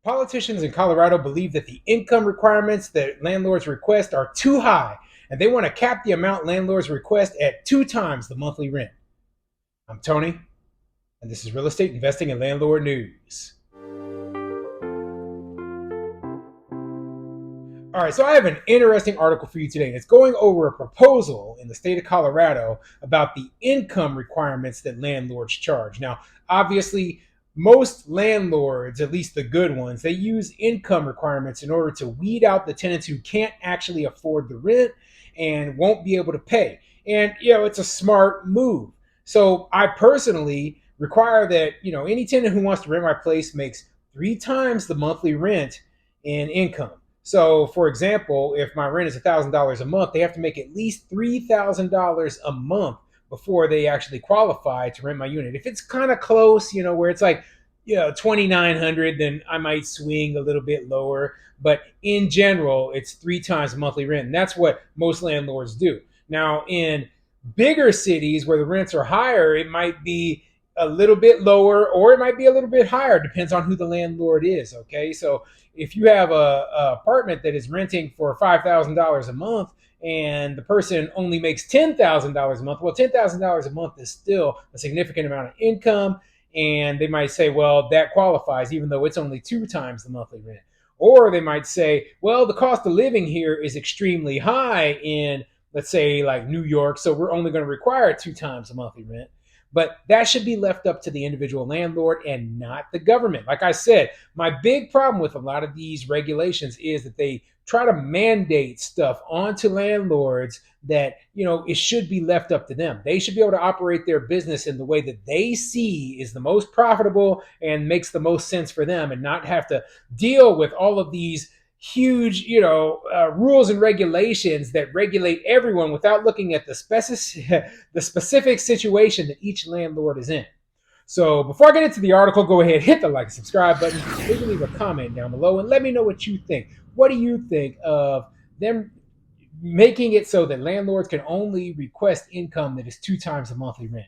Politicians in Colorado believe that the income requirements that landlords request are too high, and they want to cap the amount landlords request at 2 times the monthly rent. I'm Tony, and this is Real Estate Investing and Landlord News. All right, so I have an interesting article for you today. It's going over a proposal in the state of Colorado about the income requirements that landlords charge. Now, obviously, most landlords, at least the good ones, they use income requirements in order to weed out the tenants who can't actually afford the rent and won't be able to pay. And, it's a smart move. So I personally require that, any tenant who wants to rent my place makes 3 times the monthly rent in income. So, for example, if my rent is $1,000 a month, they have to make at least $3,000 a month before they actually qualify to rent my unit. If it's kind of close, where it's like, 2,900, then I might swing a little bit lower. But in general, it's 3 times monthly rent. And that's what most landlords do. Now, in bigger cities where the rents are higher, it might be a little bit lower or it might be a little bit higher. Depends on who the landlord is. Okay. So if you have a apartment that is renting for $5,000 a month and the person only makes $10,000 a month, well, $10,000 a month is still a significant amount of income. And they might say, well, that qualifies, even though it's only 2 times the monthly rent. Or they might say, well, the cost of living here is extremely high in, let's say, like New York, so we're only going to require 2 times the monthly rent. But that should be left up to the individual landlord and not the government. Like I said, my big problem with a lot of these regulations is that they try to mandate stuff onto landlords that, it should be left up to them. They should be able to operate their business in the way that they see is the most profitable and makes the most sense for them, and not have to deal with all of these huge, rules and regulations that regulate everyone without looking at the specific situation that each landlord is in. So before I get into the article, go ahead, hit the like and subscribe button. Maybe leave a comment down below and let me know what you think. What do you think of them making it so that landlords can only request income that is 2 times the monthly rent?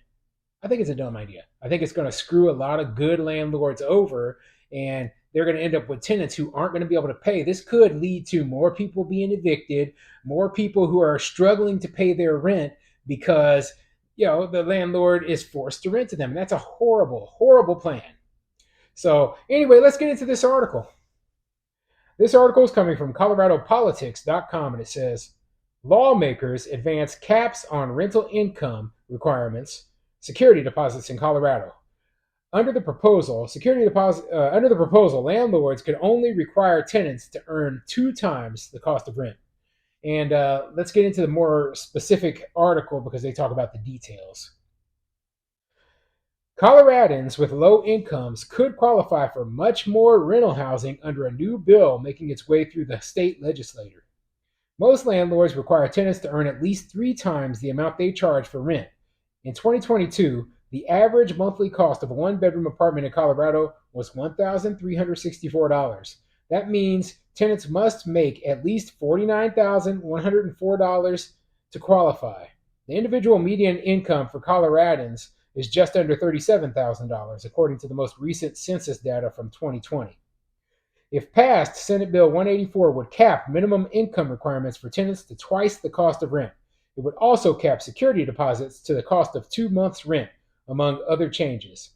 I think it's a dumb idea. I think it's going to screw a lot of good landlords over, and they're going to end up with tenants who aren't going to be able to pay. This could lead to more people being evicted, more people who are struggling to pay their rent because, the landlord is forced to rent to them. And that's a horrible, horrible plan. So anyway, let's get into this article. This article is coming from coloradopolitics.com, and it says, lawmakers advance caps on rental income requirements, security deposits in Colorado. Under the proposal, landlords could only require tenants to earn 2 times the cost of rent. And let's get into the more specific article because they talk about the details. Coloradans with low incomes could qualify for much more rental housing under a new bill making its way through the state legislature. Most landlords require tenants to earn at least 3 times the amount they charge for rent. In 2022, the average monthly cost of a one-bedroom apartment in Colorado was $1,364. That means tenants must make at least $49,104 to qualify. The individual median income for Coloradans is just under $37,000, according to the most recent census data from 2020. If passed, Senate Bill 184 would cap minimum income requirements for tenants to twice the cost of rent. It would also cap security deposits to the cost of 2 months' rent, among other changes.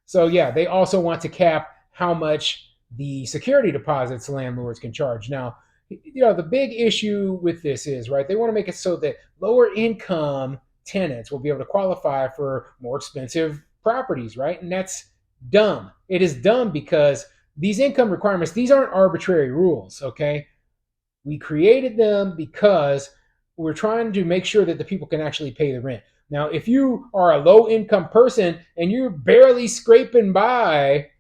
So yeah, they also want to cap how much the security deposits landlords can charge. Now, the big issue with this is, right, they want to make it so that lower income tenants will be able to qualify for more expensive properties, right? And that's dumb. It is dumb because these income requirements, these aren't arbitrary rules, okay? We created them because we're trying to make sure that the people can actually pay the rent. Now, if you are a low income person and you're barely scraping by,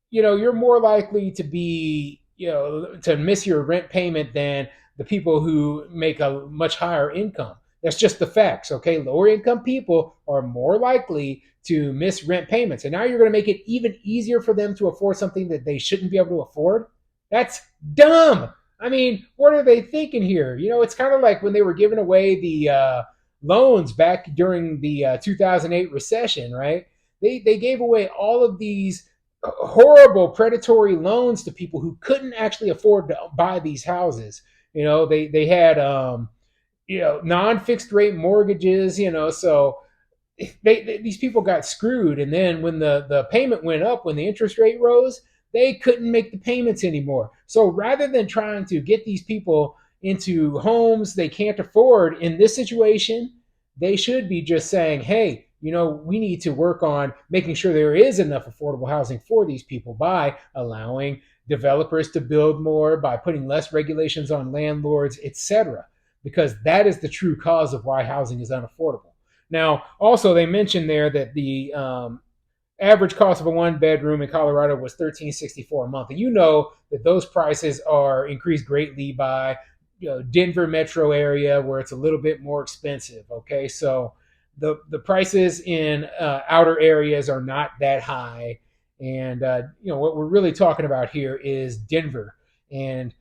you're more likely to be, to miss your rent payment than the people who make a much higher income. That's just the facts, okay? Lower income people are more likely to miss rent payments. And now you're going to make it even easier for them to afford something that they shouldn't be able to afford? That's dumb. I mean, what are they thinking here? It's kind of like when they were giving away the loans back during the 2008 recession, right? They gave away all of these horrible predatory loans to people who couldn't actually afford to buy these houses. They had non-fixed rate mortgages. So these people got screwed. And then when the payment went up, when the interest rate rose, they couldn't make the payments anymore. So rather than trying to get these people into homes they can't afford in this situation, they should be just saying, hey, we need to work on making sure there is enough affordable housing for these people by allowing developers to build more, by putting less regulations on landlords, etc. Because that is the true cause of why housing is unaffordable. Now, also, they mentioned there that the average cost of a one bedroom in Colorado was $1,364 a month, and that those prices are increased greatly by Denver metro area where it's a little bit more expensive. Okay, so the prices in outer areas are not that high, and what we're really talking about here is Denver. And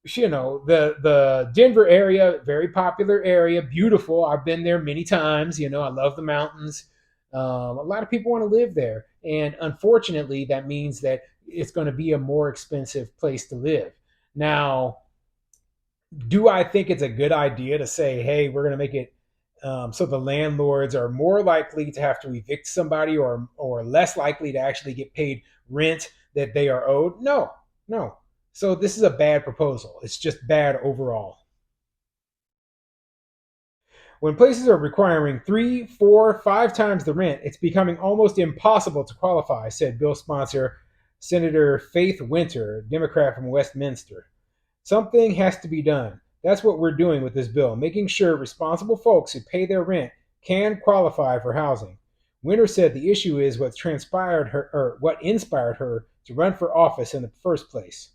the Denver area, very popular area, beautiful. I've been there many times. I love the mountains. A lot of people want to live there, and unfortunately, that means that it's going to be a more expensive place to live. Now, do I think it's a good idea to say, hey, we're going to make it so the landlords are more likely to have to evict somebody, or less likely to actually get paid rent that they are owed? No, no. So this is a bad proposal. It's just bad overall. When places are requiring 3, 4, 5 times the rent, it's becoming almost impossible to qualify, said bill sponsor Senator Faith Winter, Democrat from Westminster. Something has to be done. That's what we're doing with this bill, making sure responsible folks who pay their rent can qualify for housing. Winter said the issue is what inspired her to run for office in the first place.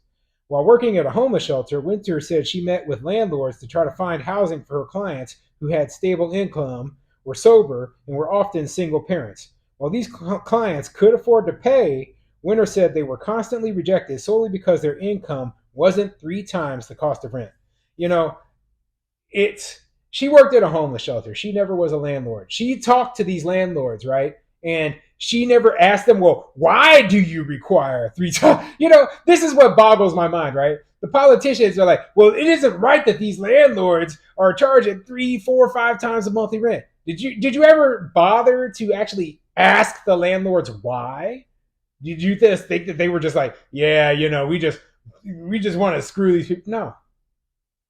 While working at a homeless shelter, Winter said she met with landlords to try to find housing for her clients who had stable income, were sober, and were often single parents. While these clients could afford to pay, Winter said they were constantly rejected solely because their income wasn't 3 times the cost of rent. You know, it's she worked at a homeless shelter. She never was a landlord. She talked to these landlords, right? And she never asked them, well, why do you require 3 times? This is what boggles my mind, right? The politicians are like, well, it isn't right that these landlords are charging 3, 4, 5 times the monthly rent. Did you ever bother to actually ask the landlords why? Did you just think that they were just like, yeah, we just want to screw these people? No,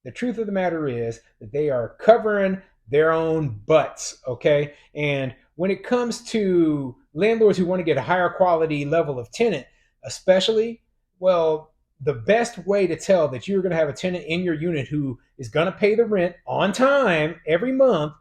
the truth of the matter is that they are covering their own butts, okay? And when it comes to landlords who want to get a higher quality level of tenant, especially, well, the best way to tell that you're going to have a tenant in your unit who is going to pay the rent on time every month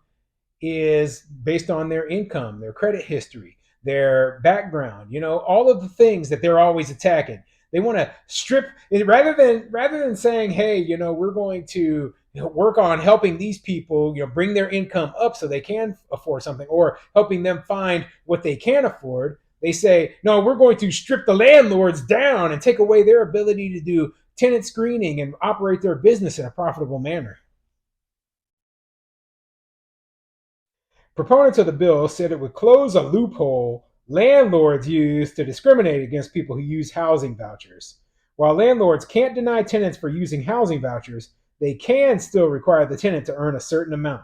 is based on their income, their credit history, their background, all of the things that they're always attacking. They want to strip rather than saying, hey, we're going to work on helping these people, bring their income up so they can afford something, or helping them find what they can afford. They say, no, we're going to strip the landlords down and take away their ability to do tenant screening and operate their business in a profitable manner. Proponents of the bill said it would close a loophole landlords use to discriminate against people who use housing vouchers. While landlords can't deny tenants for using housing vouchers, they can still require the tenant to earn a certain amount.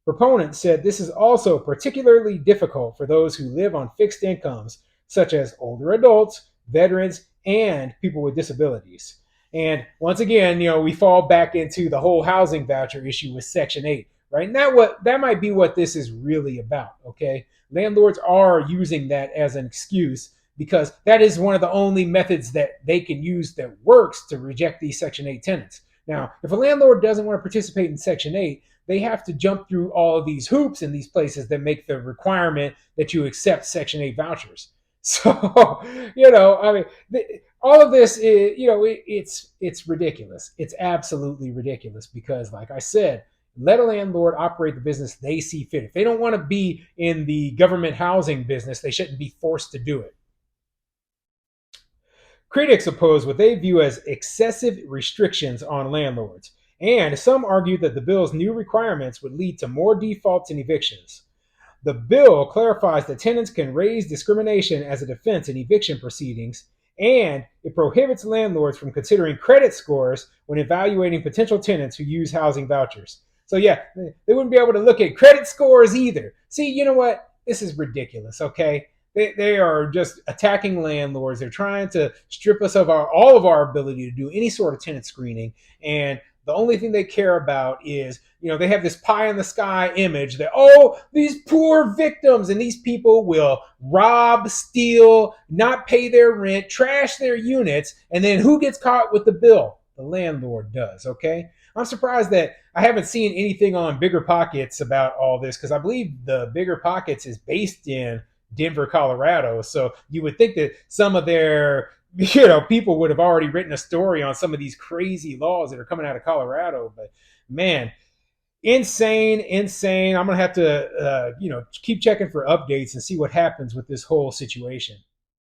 Proponents said this is also particularly difficult for those who live on fixed incomes, such as older adults, veterans, and people with disabilities. And once again, we fall back into the whole housing voucher issue with Section 8, right? And that might be what this is really about, okay? Landlords are using that as an excuse because that is one of the only methods that they can use that works to reject these Section 8 tenants. Now, if a landlord doesn't want to participate in Section 8, they have to jump through all of these hoops in these places that make the requirement that you accept Section 8 vouchers. So, I mean, all of this is, it's ridiculous. It's absolutely ridiculous because, like I said, let a landlord operate the business they see fit. If they don't want to be in the government housing business, they shouldn't be forced to do it. Critics oppose what they view as excessive restrictions on landlords, and some argue that the bill's new requirements would lead to more defaults and evictions. The bill clarifies that tenants can raise discrimination as a defense in eviction proceedings, and it prohibits landlords from considering credit scores when evaluating potential tenants who use housing vouchers. So, yeah, they wouldn't be able to look at credit scores either. See, you know what? This is ridiculous, okay? They are just attacking landlords. They're trying to strip us of all of our ability to do any sort of tenant screening. And the only thing they care about is, they have this pie in the sky image that, oh, these poor victims, and these people will rob, steal, not pay their rent, trash their units, and then who gets caught with the bill? The landlord does, okay? I'm surprised that I haven't seen anything on Bigger Pockets about all this, because I believe the Bigger Pockets is based in Denver, Colorado. So you would think that some of their people would have already written a story on some of these crazy laws that are coming out of Colorado. But man, insane, insane. I'm gonna have to keep checking for updates and see what happens with this whole situation.